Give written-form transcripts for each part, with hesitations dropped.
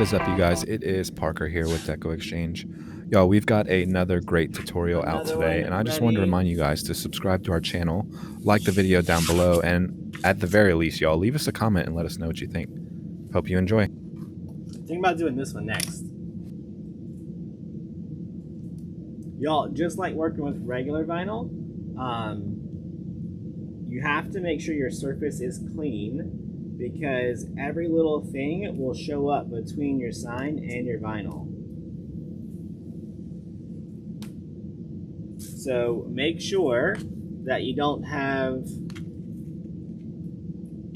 What is up, you guys? It is Parker here with Deco Exchange. Y'all, we've got another great tutorial out today, and I just wanted to remind you guys to subscribe to our channel, like the video down below, and at the very least, y'all, leave us a comment and let us know what you think. Hope you enjoy. Think about doing this one next. Y'all, just like working with regular vinyl, you have to make sure your surface is clean because every little thing will show up between your sign and your vinyl. So make sure that you don't have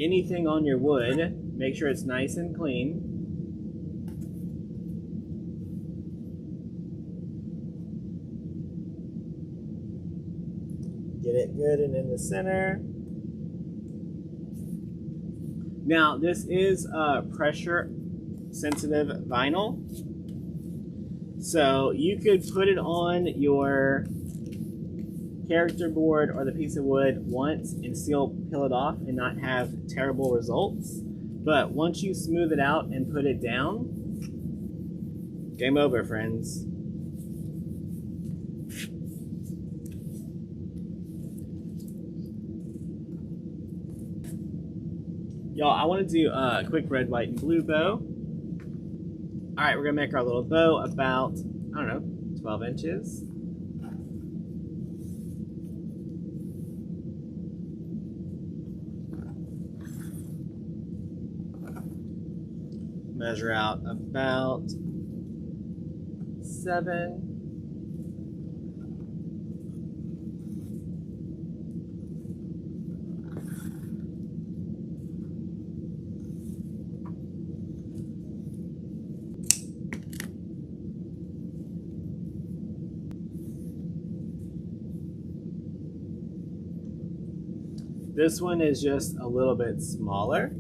anything on your wood. Make sure it's nice and clean. Get it good and in the center. Now, this is pressure sensitive vinyl. So you could put it on your character board or the piece of wood once and still peel it off and not have terrible results. But once you smooth it out and put it down, game over, friends. Y'all, I want to do a quick red, white, and blue bow. All right, we're gonna make our little bow about, I don't know, 12 inches. Measure out about 7. This one is just a little bit smaller.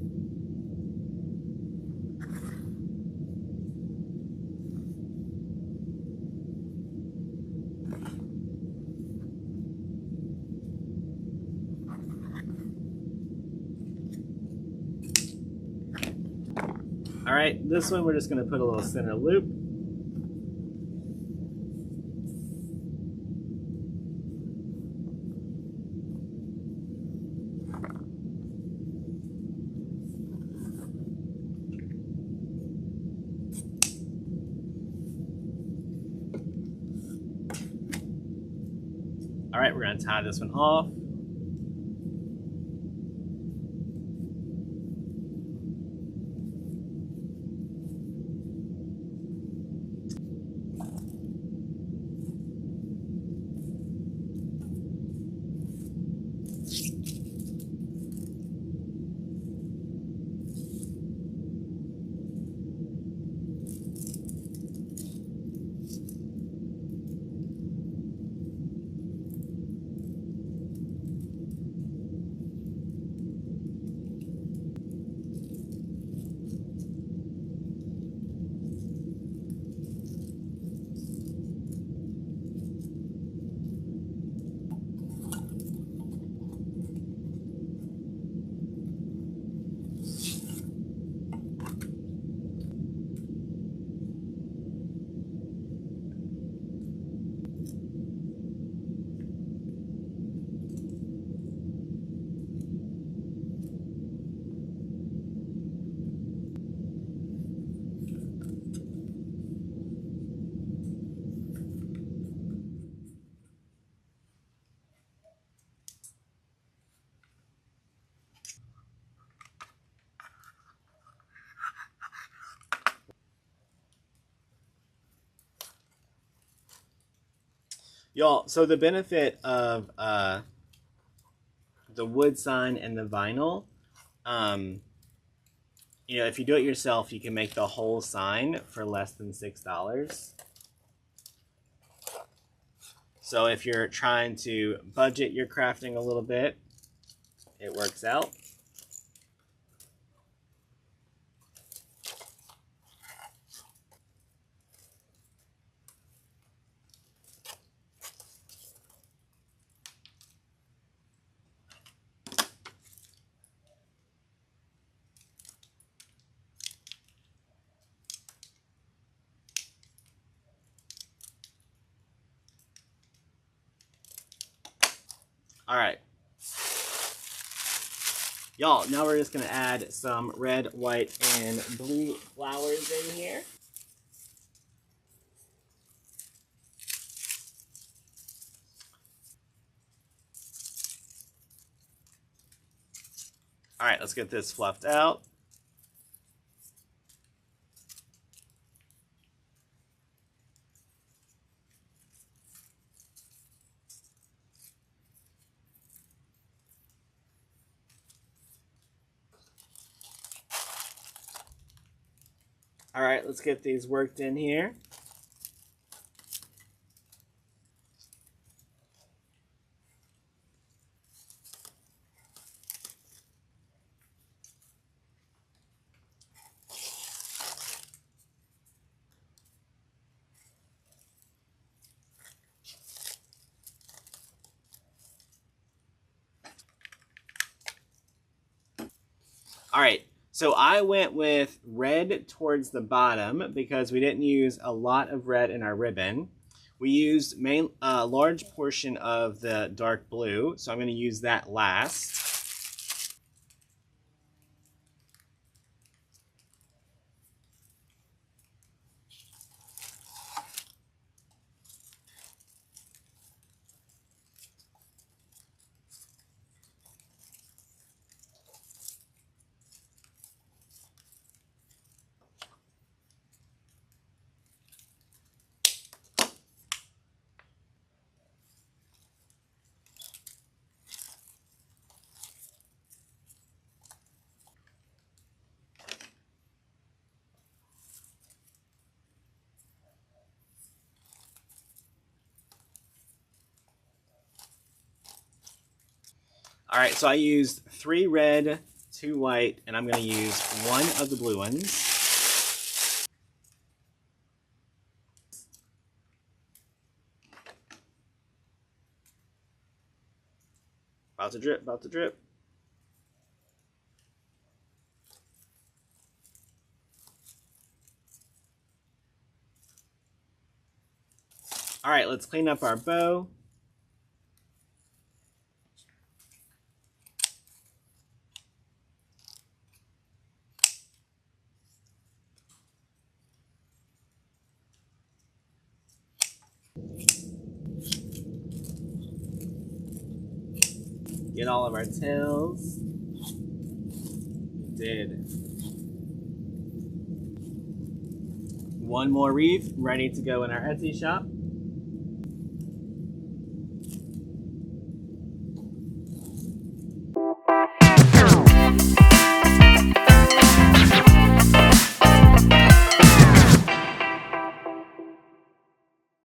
All right, this one we're just gonna put a little center loop. All right, we're gonna tie this one off. Y'all, so the benefit of the wood sign and the vinyl, you know, if you do it yourself, you can make the whole sign for less than $6. So if you're trying to budget your crafting a little bit, it works out. All right. Y'all, now we're just gonna add some red, white, and blue flowers in here. All right, let's get this fluffed out. All right, let's get these worked in here. All right, so I went with red towards the bottom because we didn't use a lot of red in our ribbon. We used a large portion of the dark blue, so I'm going to use that last. All right, so I used 3 red, 2 white, and I'm going to use 1 of the blue ones. About to drip, about to drip. All right, let's clean up our bow. Get all of our tails. Did 1 more wreath ready to go in our Etsy shop.